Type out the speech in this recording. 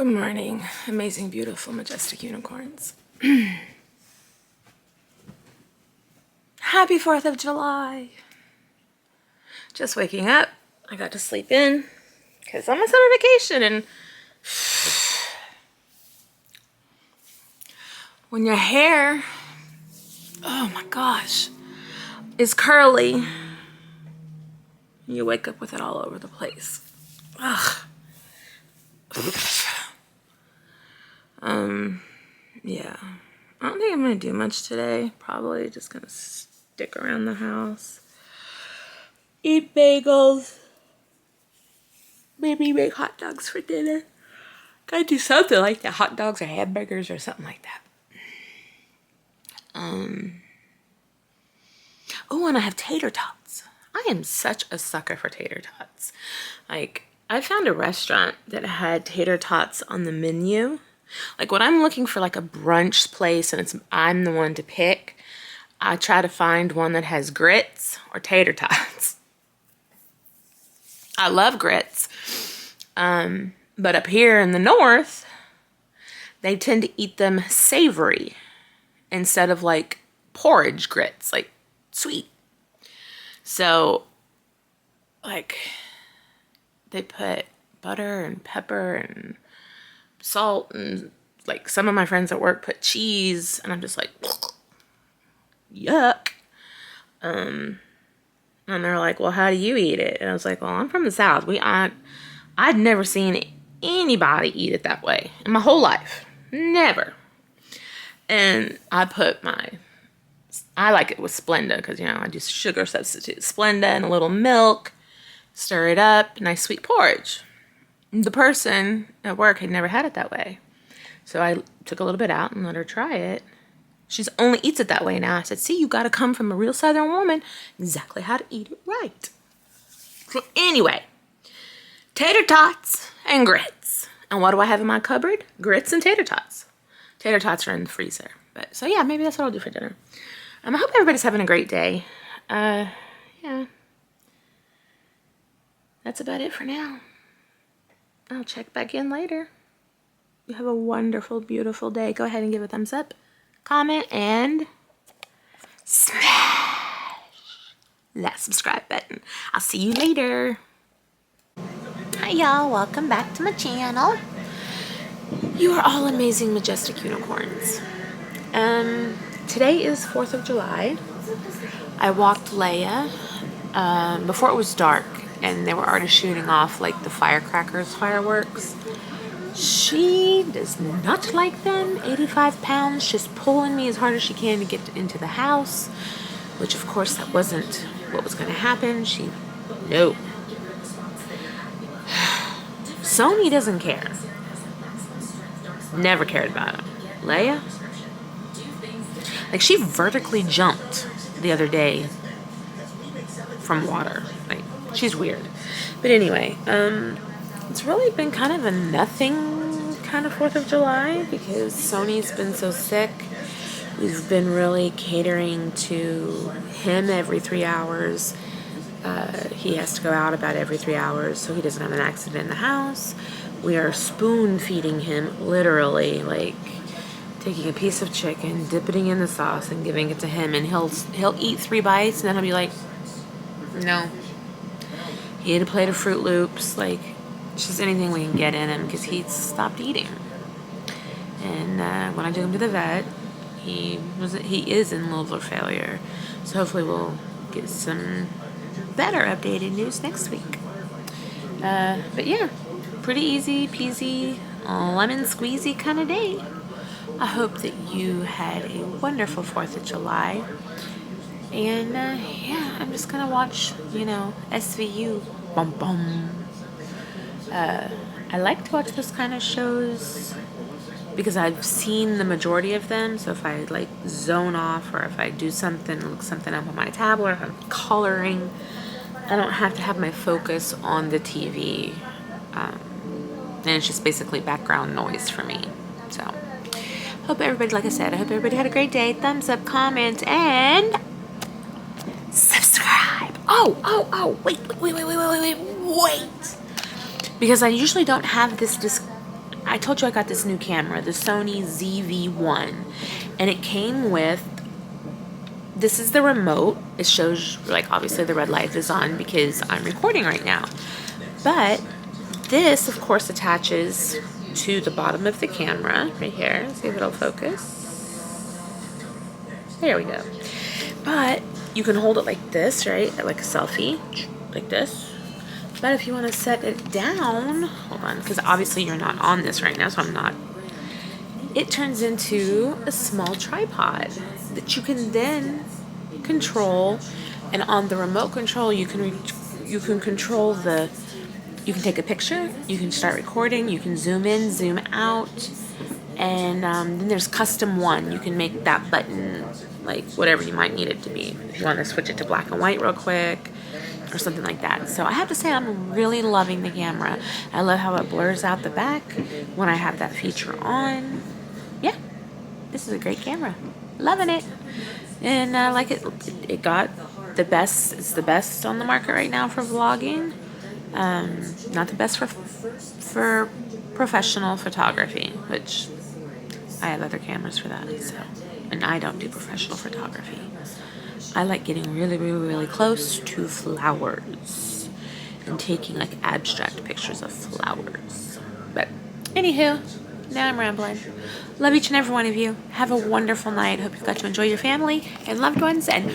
Good morning, amazing, beautiful, majestic unicorns. Happy 4th of July. Just waking up. I got to sleep in because I'm on summer vacation, and when your hair, oh my gosh, is curly, you wake up with it all over the place. Ugh. Yeah, I don't think I'm gonna do much today. Probably just gonna stick around the house, eat bagels, maybe make hot dogs for dinner. Gotta do something like that, hot dogs or hamburgers or something like that. Oh, and I have tater tots. I am such a sucker for tater tots. Like, I found a restaurant that had tater tots on the menu. Like, when I'm looking for like a brunch place and I'm the one to pick, I try to find one that has grits or tater tots. I love grits. But up here in the north, they tend to eat them savory instead of like porridge grits, like sweet. So, like, they put butter and pepper and salt, and like some of my friends at work put cheese, and I'm just like, yuck. And they're like, well, how do you eat it? And I was like, well, I'm from the South. I'd never seen anybody eat it that way in my whole life. Never. And I like it with Splenda because, you know, I do sugar substitute Splenda and a little milk, stir it up, nice sweet porridge. The person at work had never had it that way. So I took a little bit out and let her try it. She only eats it that way now. I said, see, you got to come from a real Southern woman, exactly how to eat it right. So anyway, tater tots and grits. And what do I have in my cupboard? Grits and tater tots. Tater tots are in the freezer. But so yeah, maybe that's what I'll do for dinner. I hope everybody's having a great day. Yeah. That's about it for now. I'll check back in later. You have a wonderful, beautiful day. Go ahead and give a thumbs up, comment, and smash that subscribe button. I'll see you later. Hi, y'all. Welcome back to my channel. You are all amazing, majestic unicorns. Today is 4th of July. I walked Leia before it was dark, and they were already shooting off like the fireworks. She does not like them. 85 pounds, just pulling me as hard as she can to get into the house, which of course that wasn't what was going to happen. No. Sony doesn't care. Never cared about him. Leia, like, she vertically jumped the other day from water. Like, she's weird. But anyway, it's really been kind of a nothing kind of 4th of July because Sony's been so sick. We've been really catering to him every 3 hours. He has to go out about every 3 hours so he doesn't have an accident in the house. We are spoon feeding him, literally, like taking a piece of chicken, dipping it in the sauce, and giving it to him, and he'll eat 3 bites, and then he'll be like, no. He ate a plate of Fruit Loops, like, just anything we can get in him, because he stopped eating. And when I took him to the vet, he is in liver failure, so hopefully we'll get some better updated news next week. But yeah, pretty easy peasy, lemon squeezy kind of day. I hope that you had a wonderful 4th of July. And yeah, I'm just gonna watch, you know, SVU. Bum bum. I like to watch those kind of shows because I've seen the majority of them. So if I like zone off, or if I do something, look something up on my tablet, or if I'm coloring, I don't have to have my focus on the TV. And it's just basically background noise for me. So hope everybody, like I said, I hope everybody had a great day. Thumbs up, comment, and subscribe. Oh, wait. Because I usually don't have this I told you I got this new camera, the Sony ZV-1, and it came with, this is the remote. It shows, like, obviously the red light is on because I'm recording right now. But this, of course, attaches to the bottom of the camera right here. See if it'll focus. There we go. But you can hold it like this, right? Like a selfie, like this. But if you want to set it down, hold on, because obviously you're not on this right now, so I'm not. It turns into a small tripod that you can then control, and on the remote control, you can control the. You can take a picture, you can start recording, you can zoom in, zoom out, and then there's custom one. You can make that button like whatever you might need it to be. If you want to switch it to black and white real quick or something like that. So I have to say I'm really loving the camera. I love how it blurs out the back when I have that feature on. Yeah, this is a great camera. Loving it. And like it got the best. It's the best on the market right now for vlogging. Not the best for professional photography, which I have other cameras for that. So, and I don't do professional photography. I like getting really, really, really close to flowers and taking like abstract pictures of flowers. But anywho, now I'm rambling. Love each and every one of you. Have a wonderful night. Hope you got to enjoy your family and loved ones, and